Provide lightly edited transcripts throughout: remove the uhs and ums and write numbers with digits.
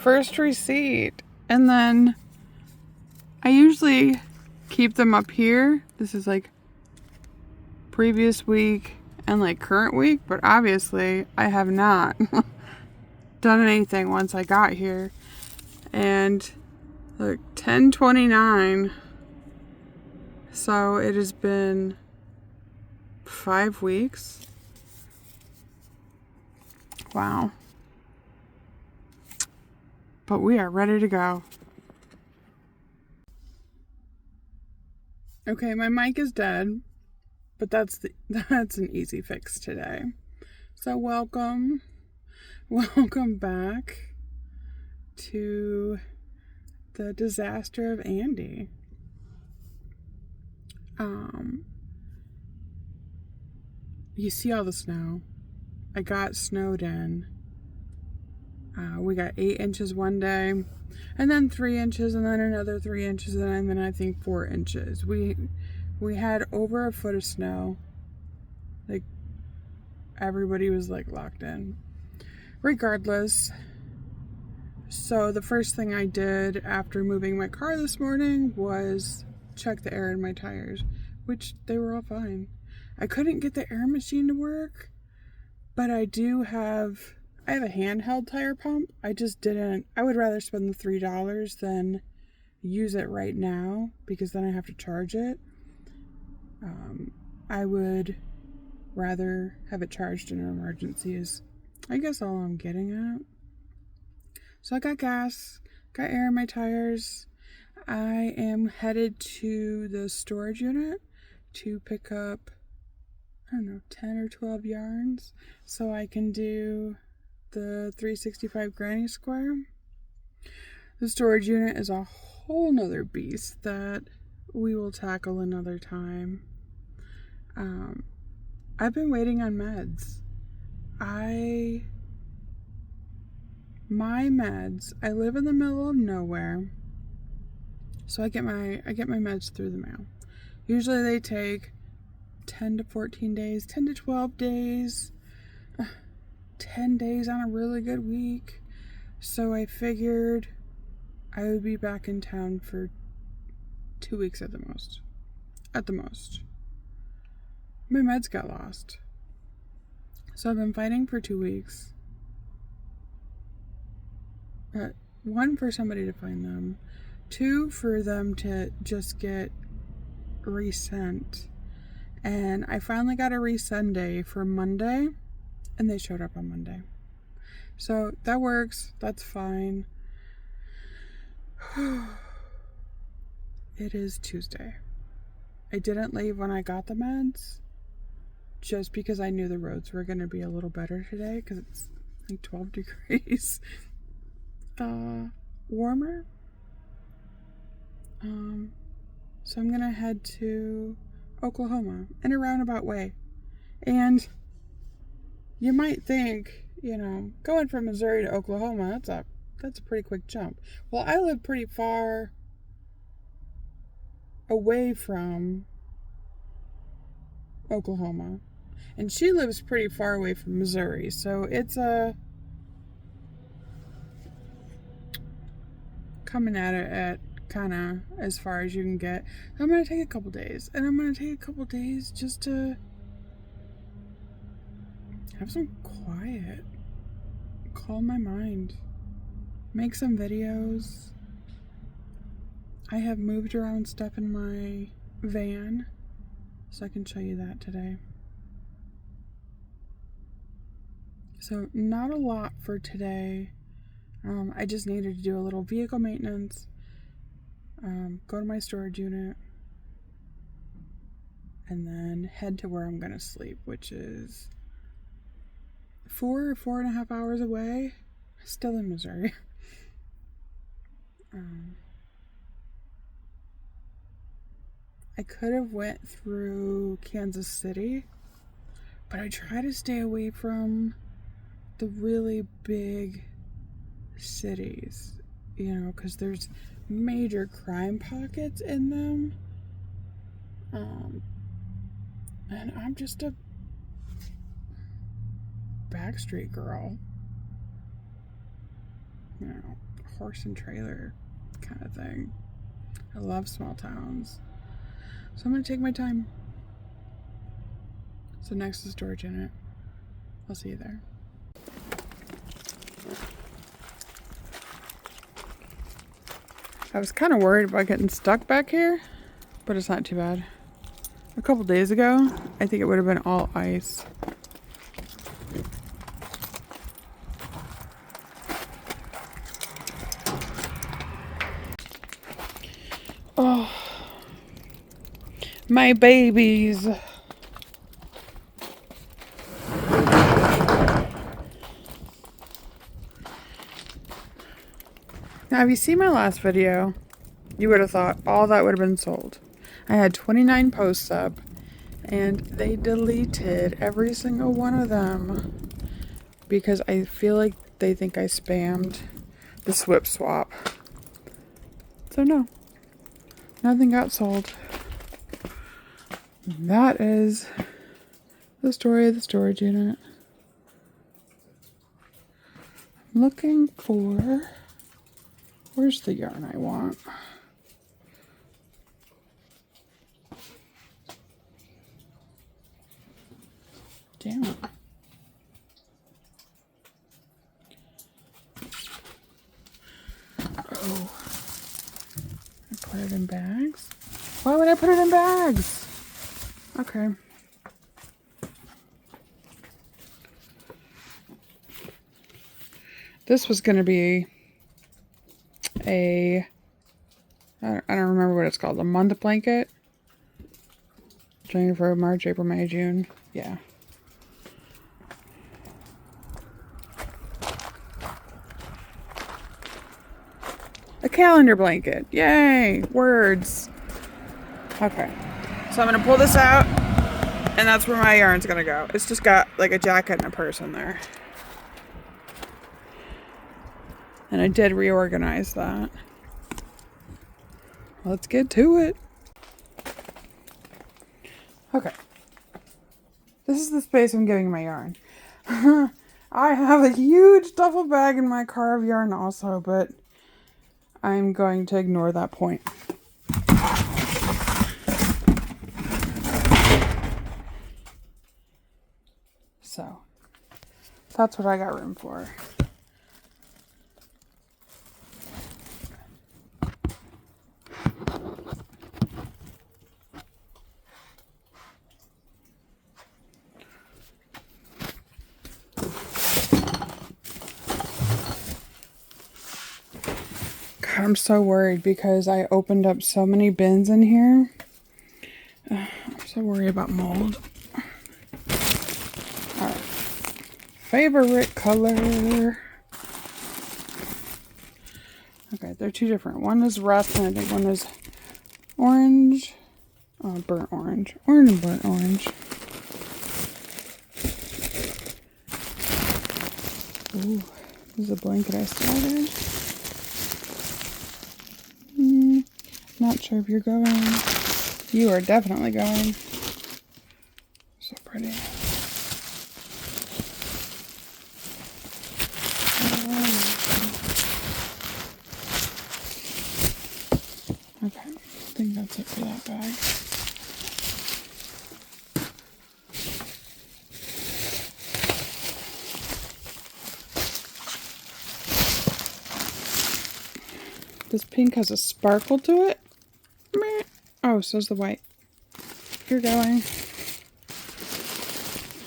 first receipt. And then I usually keep them up here. This is like previous week and like current week, but obviously I have not done anything once I got here. And look, 10/29. So it has been 5 weeks. Wow. But we are ready to go. Okay, my mic is dead, but that's an easy fix today. So welcome back to the disaster of Andy. You see all the snow. I got snowed in. We got 8 inches one day, and then 3 inches, and then another 3 inches, and then I think 4 inches. We had over a foot of snow. Like, everybody was like locked in. Regardless, so the first thing I did after moving my car this morning was check the air in my tires, which they were all fine. I couldn't get the air machine to work, but I have a handheld tire pump. I would rather spend the $3 than use it right now, because then I have to charge it. I would rather have it charged in an emergency, is I guess all I'm getting at. So I got gas, got air in my tires. I am headed to the storage unit to pick up, 10 or 12 yarns so I can do the 365 granny square. The storage unit is a whole nother beast that we will tackle another time. I've been waiting on meds. My meds, I live in the middle of nowhere, so I get my meds through the mail. Usually they take 10 to 14 days, 10 to 12 days, 10 days on a really good week. So I figured I would be back in town for 2 weeks at the most. My meds got lost. So I've been fighting for 2 weeks. 1, for somebody to find them. 2, for them to just get resent. And I finally got a resend day for Monday, and they showed up on Monday. So that works. That's fine. It is Tuesday. I didn't leave when I got the meds, just because I knew the roads were going to be a little better today, because it's like 12 degrees warmer. So I'm going to head to Oklahoma in a roundabout way. And you might think, going from Missouri to Oklahoma, that's a pretty quick jump. Well, I live pretty far away from Oklahoma, and she lives pretty far away from Missouri, so it's coming at it at kind of as far as you can get. I'm going to take a couple days, and I'm going to take a couple days just to have some quiet, calm my mind, make some videos. I have moved around stuff in my van, so I can show you that today. So not a lot for today. I just needed to do a little vehicle maintenance, go to my storage unit, and then head to where I'm going to sleep, which is 4.5 hours away, still in Missouri. I could have went through Kansas City, but I try to stay away from the really big cities, because there's major crime pockets in them. And I'm just a backstreet girl. horse and trailer kind of thing. I love small towns. So I'm going to take my time. So next to the storage unit. I'll see you there. I was kind of worried about getting stuck back here, but it's not too bad. A couple days ago, I think it would have been all ice. Oh, my babies. Now, if you see my last video, you would have thought all that would have been sold. I had 29 posts up, and they deleted every single one of them because I feel like they think I spammed the SWIP swap. So no, nothing got sold. And that is the story of the storage unit. I'm looking for... Where's the yarn I want? Damn it. Oh. I put it in bags? Why would I put it in bags? Okay. This was going to be I don't remember what it's called, a month blanket. January, February, March, April, May, June. Yeah. A calendar blanket. Yay! Words. Okay. So I'm going to pull this out, and that's where my yarn's going to go. It's just got like a jacket and a purse in there. And I did reorganize that. Let's get to it. Okay. This is the space I'm giving my yarn. I have a huge duffel bag in my car of yarn also, but I'm going to ignore that point. So, that's what I got room for. I'm so worried because I opened up so many bins in here. I'm so worried about mold. Alright. Favorite color. Okay, they're two different. One is rust and I think one is orange. Oh, burnt orange. Orange and burnt orange. Ooh, this is a blanket I started. Not sure if you're going. You are definitely going. So pretty. Okay, I think that's it for that bag. This pink has a sparkle to it. Oh, so's the white. You're going.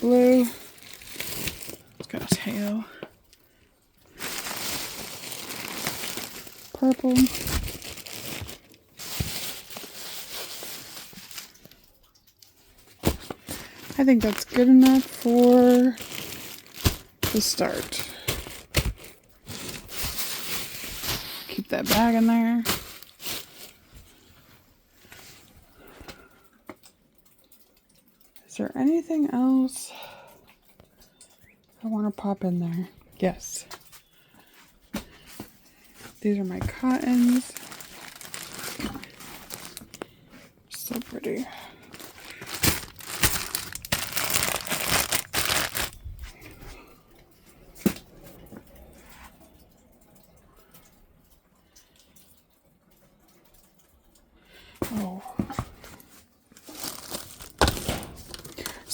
Blue. It's got a tail. Purple. I think that's good enough for the start. Keep that bag in there. Is there anything else I want to pop in there? Yes. These are my cottons. So pretty.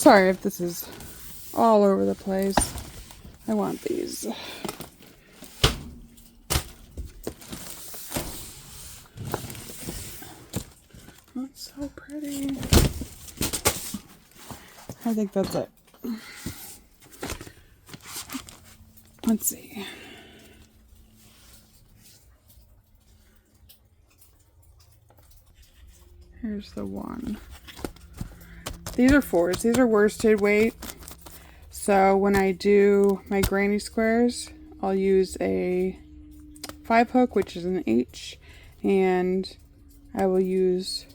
Sorry if this is all over the place. I want these. That's so pretty. I think that's it. Let's see. Here's the one. These are 4s. These are worsted weight. So when I do my granny squares, I'll use a 5 hook, which is an H, and I will use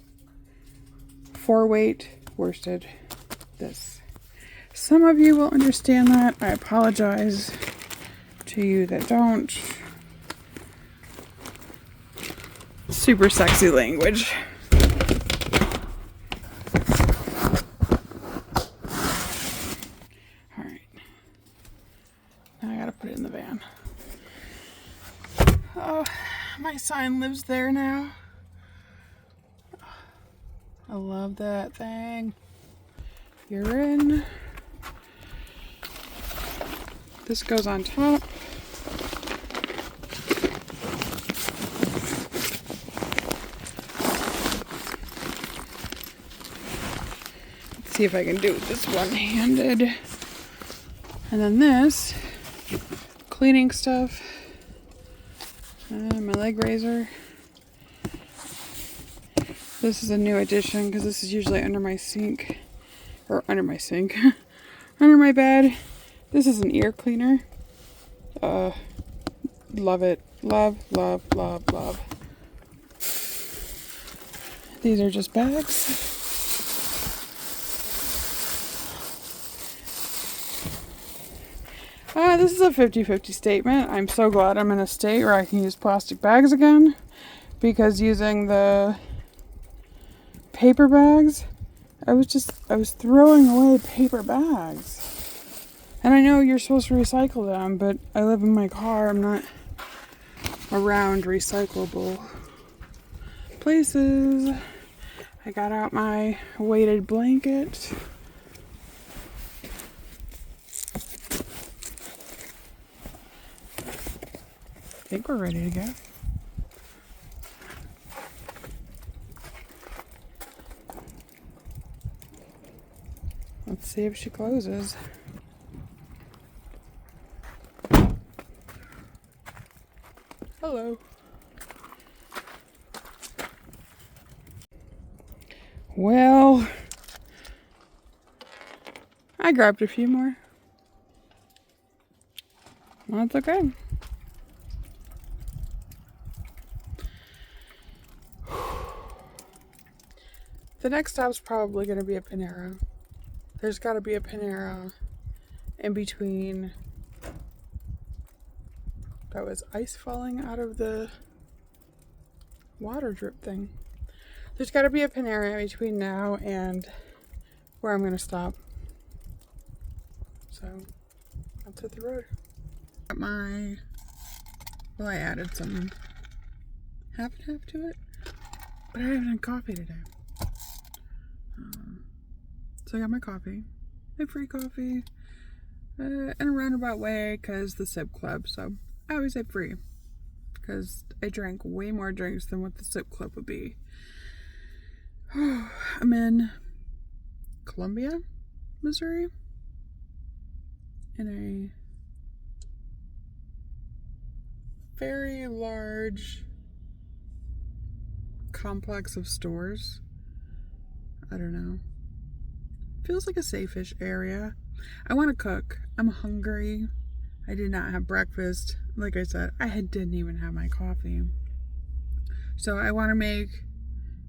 4 weight worsted this. Some of you will understand that. I apologize to you that don't. Super sexy language. Alright. Now I gotta put it in the van. Oh, my sign lives there now. I love that thing. You're in. This goes on top. Let's see if I can do this one-handed. And then this, cleaning stuff. My leg razor. This is a new addition because this is usually under my sink. Or under my sink. Under my bed. This is an ear cleaner. Love it. Love, love, love, love. These are just bags. This is a 50-50 statement. I'm so glad I'm in a state where I can use plastic bags again. Because using the paper bags, I was throwing away paper bags. And I know you're supposed to recycle them, but I live in my car. I'm not around recyclable places. I got out my weighted blanket. I think we're ready to go. Let's see if she closes. Hello. Well, I grabbed a few more. That's okay. The next stop's probably going to be a Panera. There's got to be a Panera in between. That was ice falling out of the water drip thing. There's got to be a Panera in between now and where I'm going to stop. So, let's hit the road. Got well, I added some half and half to it, but I haven't had coffee today. So I got my coffee, my free coffee, in a roundabout way because the Sip Club. So I always say free because I drank way more drinks than what the Sip Club would be. I'm in Columbia, Missouri, in a very large complex of stores. I don't know. Feels like a safe-ish area. I want to cook. I'm hungry. I did not have breakfast. Like I said, didn't even have my coffee. So I want to make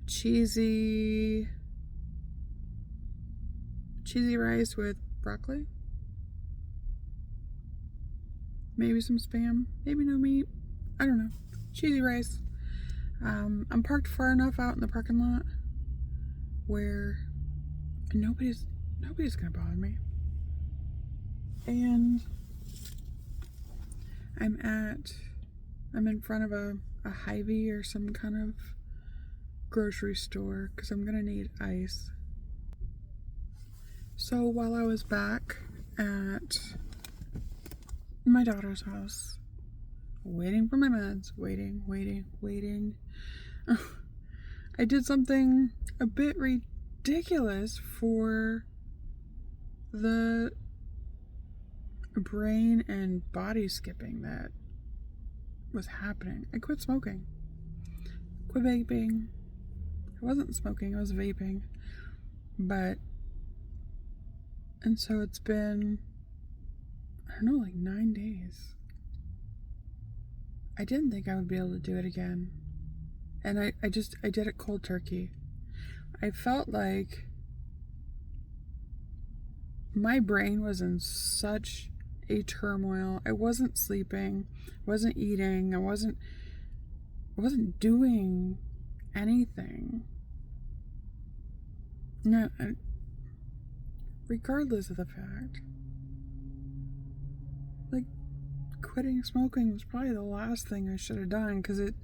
cheesy rice with broccoli. Maybe some Spam. Maybe no meat. I don't know. Cheesy rice. I'm parked far enough out in the parking lot where nobody's gonna bother me. And I'm in front of a Hy-Vee or some kind of grocery store because I'm gonna need ice. So while I was back at my daughter's house, waiting for my meds, waiting, I did something a bit ridiculous for the brain and body skipping that was happening. I quit smoking, quit vaping. I wasn't smoking, I was vaping. And so it's been, I don't know, like 9 days. I didn't think I would be able to do it again. And I did it cold turkey. I felt like my brain was in such a turmoil. I wasn't sleeping, I wasn't eating, I wasn't doing anything. No, regardless of the fact, like, quitting smoking was probably the last thing I should have done, because it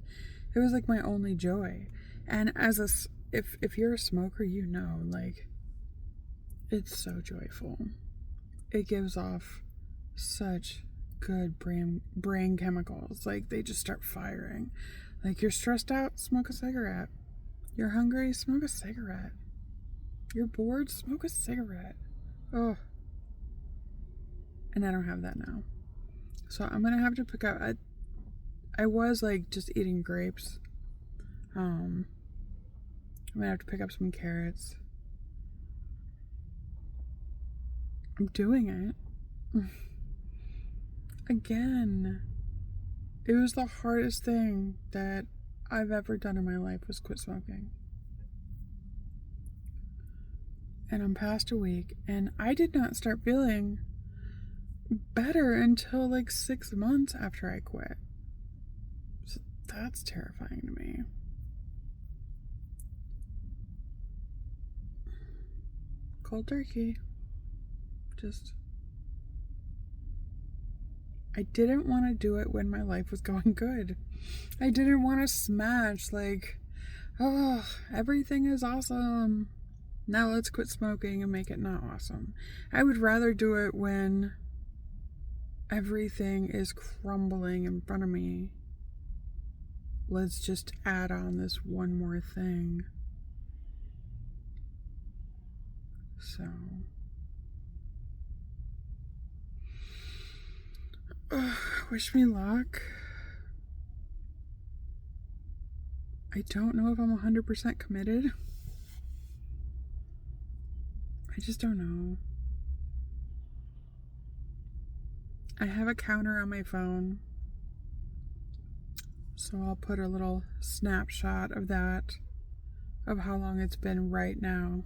was like my only joy. And if you're a smoker, you know, like, it's so joyful. It gives off such good brain chemicals. Like, they just start firing. Like, you're stressed out, smoke a cigarette. You're hungry, smoke a cigarette. You're bored, smoke a cigarette. Oh. And I don't have that now. So I'm gonna have to pick up. I was like just eating grapes. I'm gonna have to pick up some carrots. I'm doing it. Again. It was the hardest thing that I've ever done in my life, was quit smoking. And I'm past a week, and I did not start feeling better until like 6 months after I quit. So that's terrifying to me. Cold turkey. I didn't want to do it when my life was going good. I didn't want to smash, like, oh, everything is awesome. Now let's quit smoking and make it not awesome. I would rather do it when everything is crumbling in front of me. Let's just add on this one more thing. So, wish me luck. I don't know if I'm 100% committed. I just don't know. I have a counter on my phone, so I'll put a little snapshot of that, of how long it's been right now.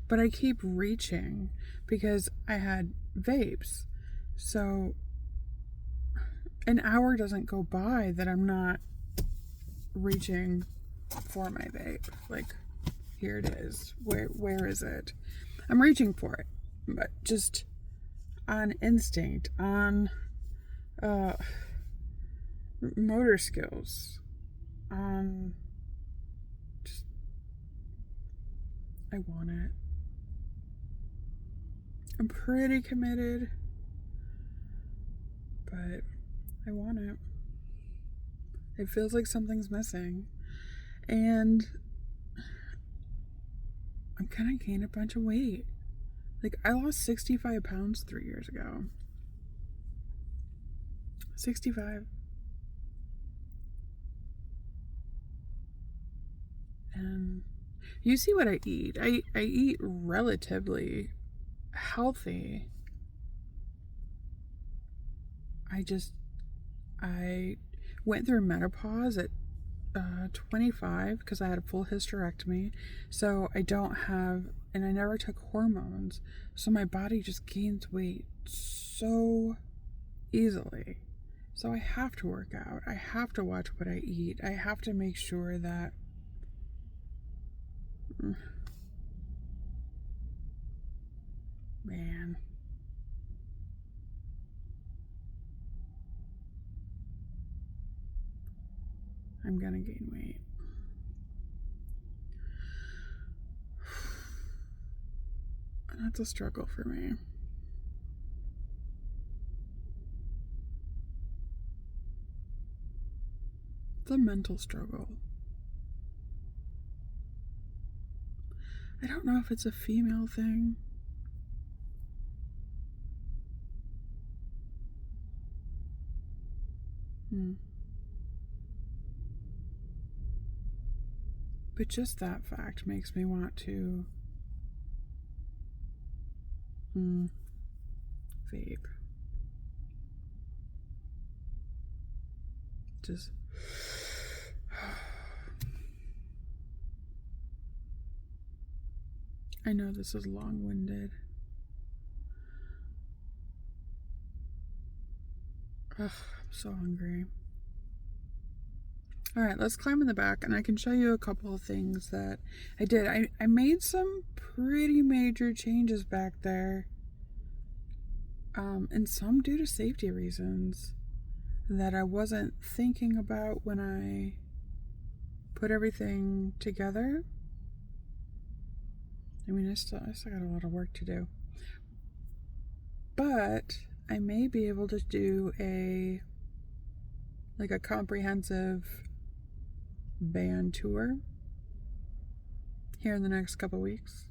But I keep reaching because I had vapes. So an hour doesn't go by that I'm not reaching for my vape. Like, here it is. Where is it? I'm reaching for it, but just on instinct, on motor skills, on just, I want it. I'm pretty committed, but I want it. It feels like something's missing. And I'm gonna gain a bunch of weight. Like, I lost 65 pounds 3 years ago. 65. And you see what I eat. I eat relatively healthy. I went through menopause at 25 because I had a full hysterectomy. So I don't have, and I never took hormones. So my body just gains weight so easily. So I have to work out. I have to watch what I eat. I have to make sure that man. I'm gonna gain weight. That's a struggle for me. It's a mental struggle. I don't know if it's a female thing. But just that fact makes me want to vape. Just I know this is long-winded. Ugh, I'm so hungry. All right, let's climb in the back and I can show you a couple of things that I did. I made some pretty major changes back there. And some due to safety reasons that I wasn't thinking about when I put everything together. I mean, I still got a lot of work to do. But I may be able to do a comprehensive band tour here in the next couple weeks,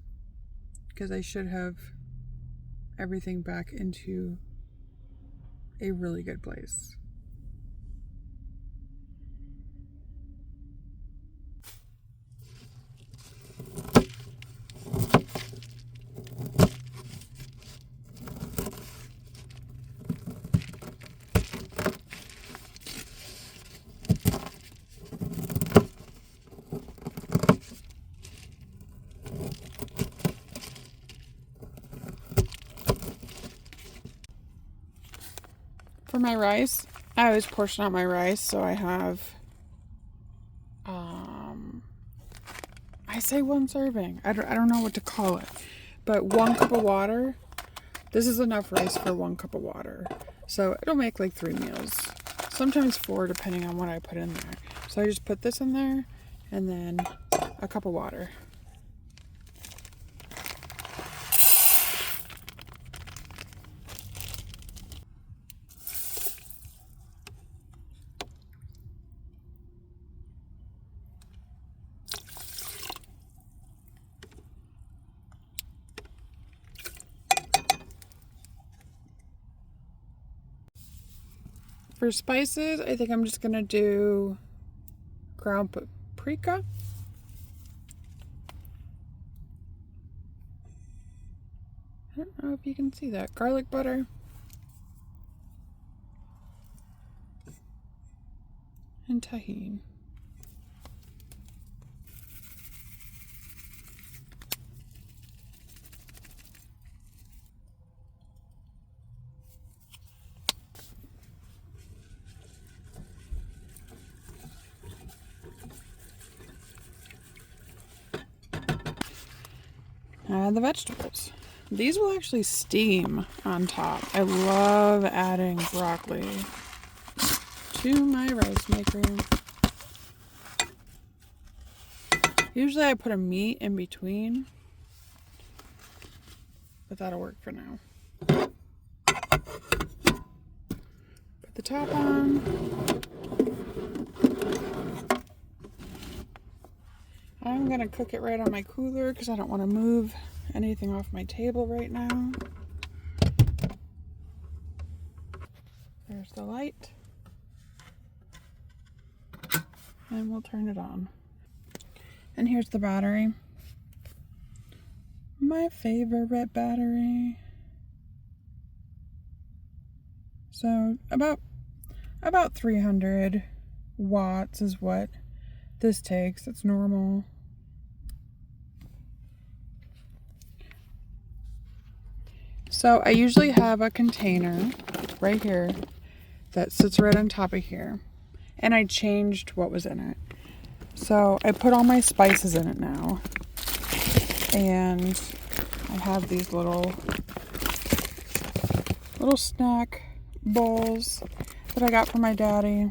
because I should have everything back into a really good place. For my rice, I always portion out my rice, so I have, I say 1 serving. I don't know what to call it, but 1 cup of water. This is enough rice for 1 cup of water. So it'll make like 3 meals, sometimes 4 depending on what I put in there. So I just put this in there and then a cup of water. For spices, I think I'm just gonna do ground paprika. I don't know if you can see that. Garlic butter. And tahini. The vegetables. These will actually steam on top. I love adding broccoli to my rice maker. Usually I put a meat in between, but that'll work for now. Put the top on. I'm gonna cook it right on my cooler because I don't want to move anything off my table right now. There's the light. And we'll turn it on. And here's the battery. My favorite battery. So about 300 watts is what this takes. It's normal. So I usually have a container right here that sits right on top of here. And I changed what was in it. So I put all my spices in it now. And I have these little snack bowls that I got from my daddy.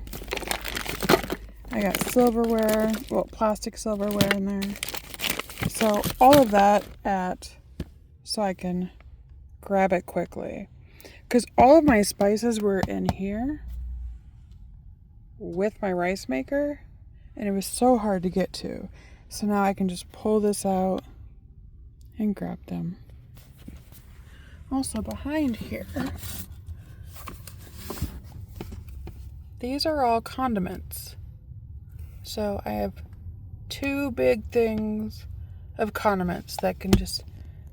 I got silverware, well, plastic silverware in there. So all of that at so I can grab it quickly. Because all of my spices were in here with my rice maker, and it was so hard to get to. So now I can just pull this out and grab them. Also behind here, these are all condiments. So I have 2 big things of condiments that can just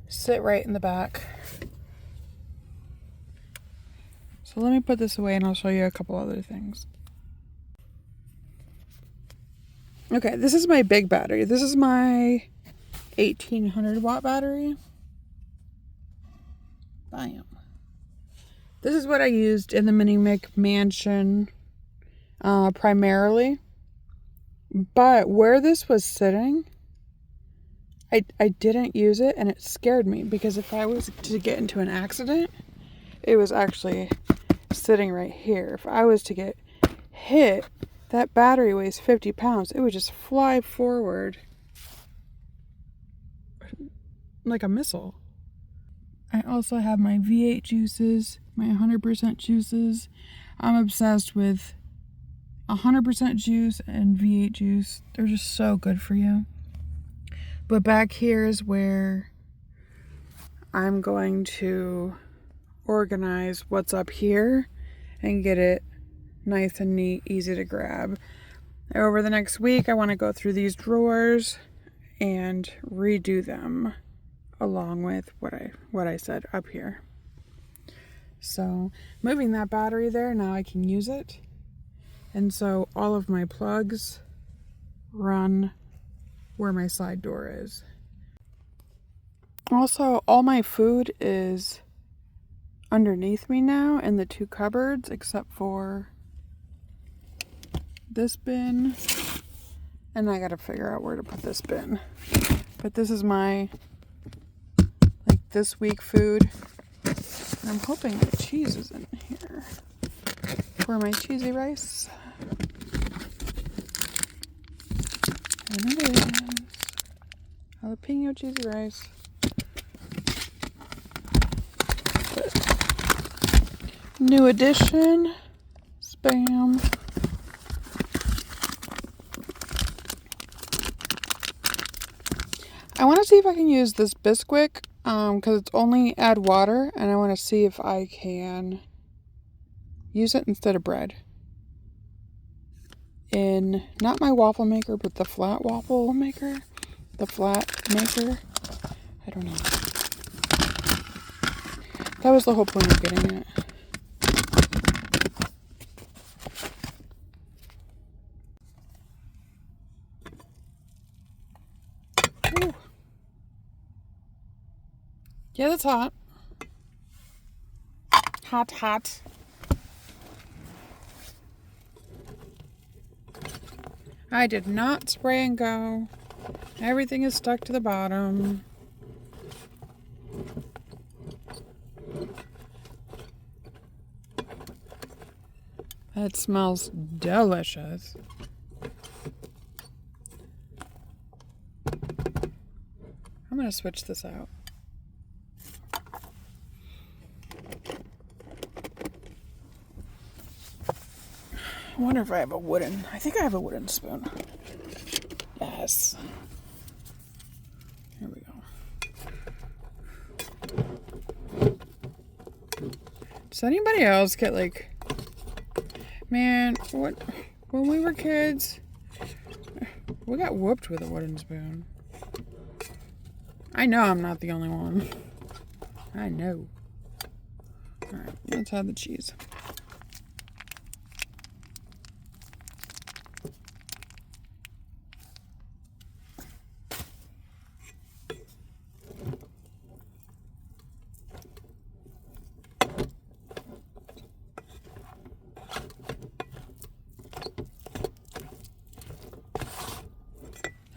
sit right in the back. So let me put this away and I'll show you a couple other things. Okay, this is my big battery. This is my 1800 watt battery. Bam. This is what I used in the Mini McMansion primarily. But where this was sitting, I didn't use it, and it scared me because if I was to get into an accident, it was actually sitting right here. If I was to get hit, that battery weighs 50 pounds. It would just fly forward like a missile. I also have my V8 juices, my 100% juices. I'm obsessed with 100% juice and V8 juice. They're just so good for you. But back here is where I'm going to organize what's up here and get it nice and neat, easy to grab. Over the next week, I want to go through these drawers and redo them along with what I said up here. So moving that battery there, now I can use it. And so all of my plugs run where my side door is. Also, all my food is underneath me now in the 2 cupboards, except for this bin. And I gotta figure out where to put this bin. But this is my, like, this week food. And I'm hoping the cheese is in here for my cheesy rice. And it is. Jalapeno cheesy rice. New addition. Spam. I want to see if I can use this Bisquick because it's only add water, and I want to see if I can use it instead of bread in not my waffle maker, but the flat waffle maker, the flat maker. I don't know. That was the whole point of getting it. Ooh. Yeah, that's hot. Hot, hot. I did not spray and go. Everything is stuck to the bottom. That smells delicious. I'm going to switch this out. I wonder if I have I think I have a wooden spoon. Yes. Here we go. Does anybody else get like, man, when we were kids, we got whooped with a wooden spoon. I know I'm not the only one. I know. Alright, let's have the cheese.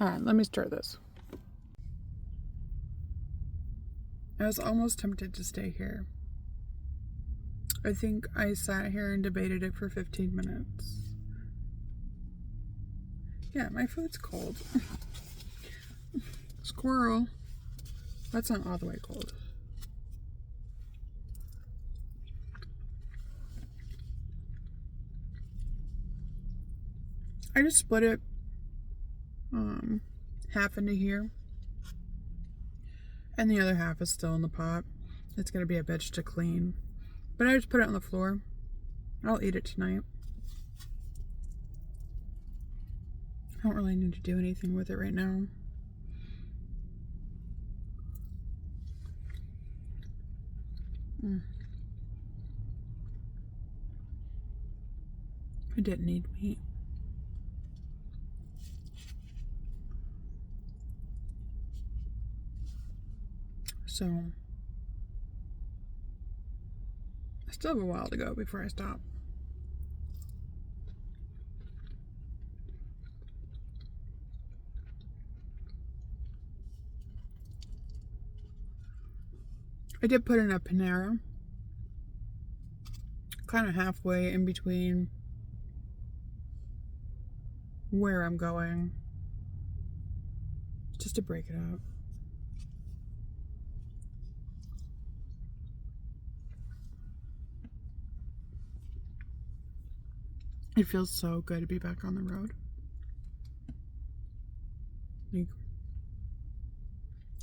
Alright, let me stir this. I was almost tempted to stay here. I think I sat here and debated it for 15 minutes. Yeah, my food's cold. Squirrel. That's not all the way cold. I just split it half into here, and the other half is still in the pot. It's gonna be a bitch to clean, but I just put it on the floor. I'll eat it tonight. I don't really need to do anything with it right now. I didn't need meat. So, I still have a while to go before I stop. I did put in a Panera, kind of halfway in between where I'm going, just to break it up. It feels so good to be back on the road. Like,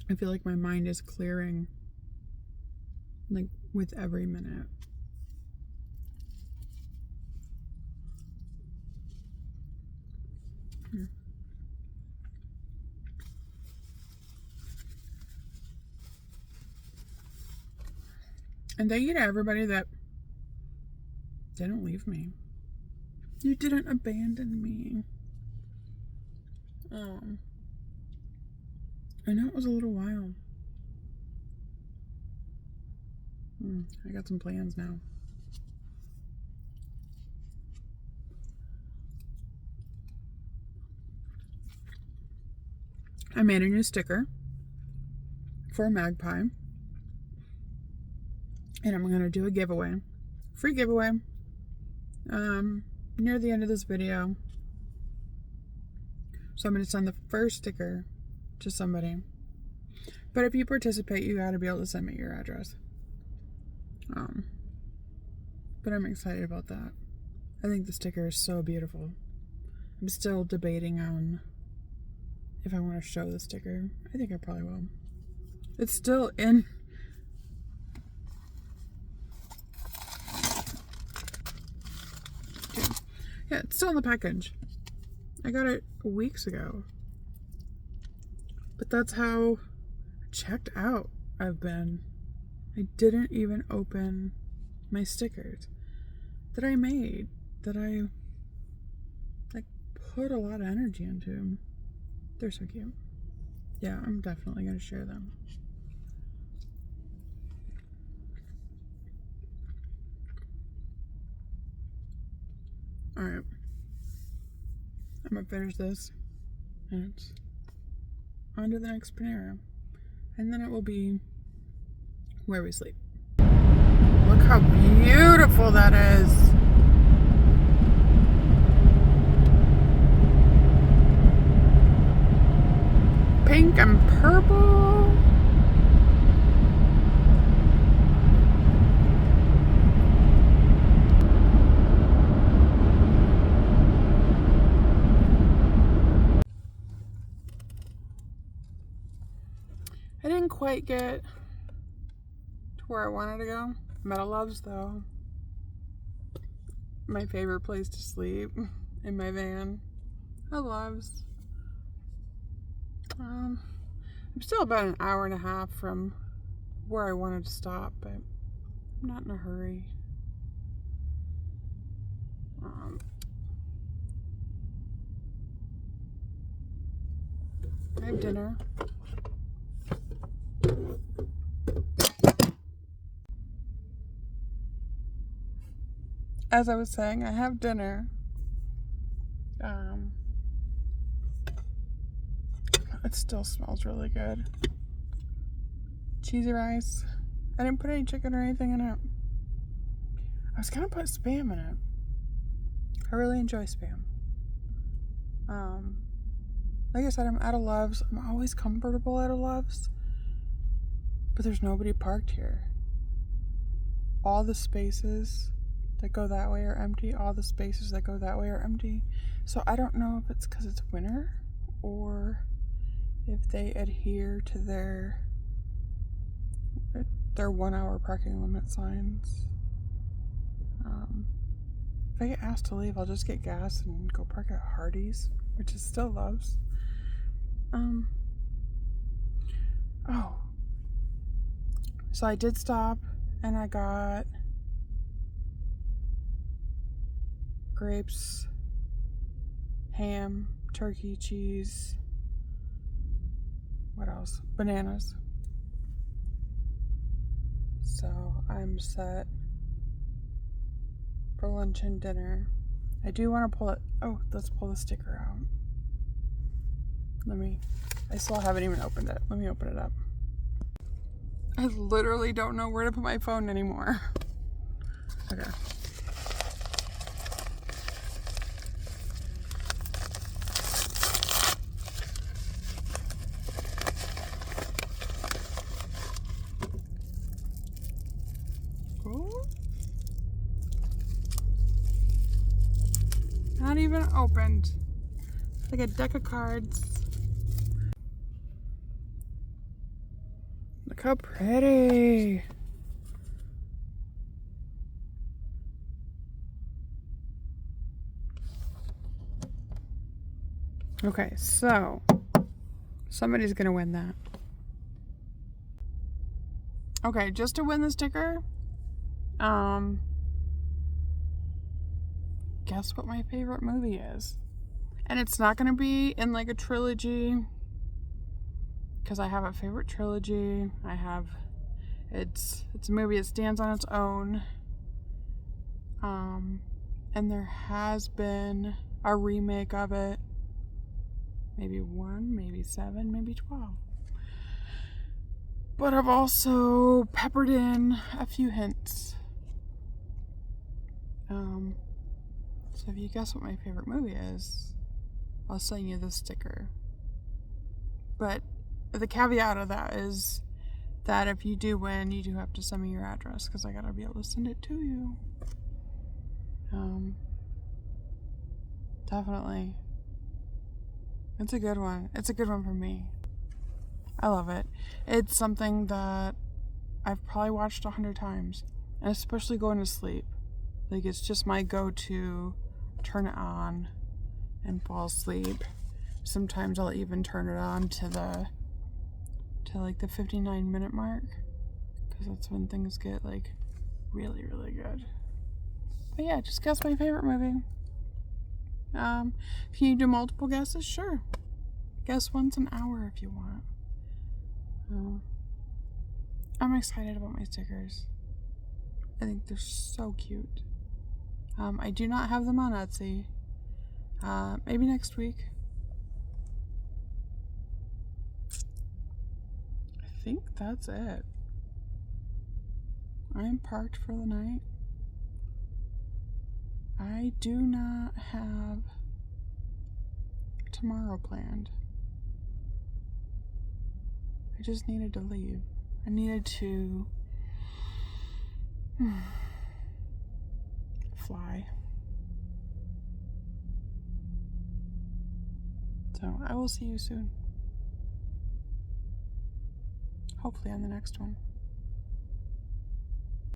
I feel like my mind is clearing, like, with every minute. Here. And thank you to everybody that didn't leave me. You didn't abandon me. I know it was a little while. I got some plans now. I made a new sticker for a magpie. And I'm going to do a giveaway. Free giveaway. Near the end of this video. So I'm going to send the first sticker to somebody. But if you participate, you got to be able to send me your address. But I'm excited about that. I think the sticker is so beautiful. I'm still debating on if I want to show the sticker. I think I probably will. It's still in... Yeah, it's still in the package. I got it weeks ago. But that's how checked out I've been. I didn't even open my stickers that I made, that I like put a lot of energy into. They're so cute. Yeah, I'm definitely going to share them. Alright. I'm going to finish this. And it's on to the next Panera. And then it will be where we sleep. Look how beautiful that is. Pink and purple. I didn't quite get to where I wanted to go. Meadow Loves, though. My favorite place to sleep in my van. I loves. I'm still about an hour and a half from where I wanted to stop, but I'm not in a hurry. I have dinner. As I was saying, I have dinner. It still smells really good. Cheesy rice. I didn't put any chicken or anything in it. I was gonna put Spam in it. I really enjoy Spam. Like I said, I'm out of Loves. I'm always comfortable out of Loves. But there's nobody parked here. All the spaces that go that way are empty. All the spaces that go that way are empty. So I don't know if it's because it's winter or if they adhere to their 1 hour parking limit signs. If I get asked to leave, I'll just get gas and go park at Hardee's, which is still Love's. Oh. So I did stop and I got grapes, ham, turkey, cheese. What else? Bananas. So I'm set for lunch and dinner. I do want to pull it. Oh, let's pull the sticker out. I still haven't even opened it. Let me open it up. I literally don't know where to put my phone anymore. Okay. Ooh. Not even opened. It's like a deck of cards. Look how pretty. Okay, so somebody's gonna win that. Okay, just to win the sticker, guess what my favorite movie is? And it's not gonna be in like a trilogy, because I have a favorite trilogy. It's a movie that stands on its own. And there has been a remake of it. Maybe 1, maybe 7, maybe 12. But I've also peppered in a few hints. So if you guess what my favorite movie is, I'll send you this sticker. But the caveat of that is that if you do win, you do have to send me your address, because I gotta be able to send it to you. Definitely. It's a good one. It's a good one for me. I love it. It's something that I've probably watched 100 times, and especially going to sleep. Like, it's just my go-to, turn it on and fall asleep. Sometimes I'll even turn it on to like the 59-minute mark, because that's when things get like really, really good. But yeah, just guess my favorite movie. If you do multiple guesses, sure. Guess once an hour if you want. I'm excited about my stickers. I think they're so cute. I do not have them on Etsy. Maybe next week. I think that's it. I'm parked for the night. I do not have tomorrow planned. I just needed to leave. I needed to fly. So I will see you soon. Hopefully on the next one.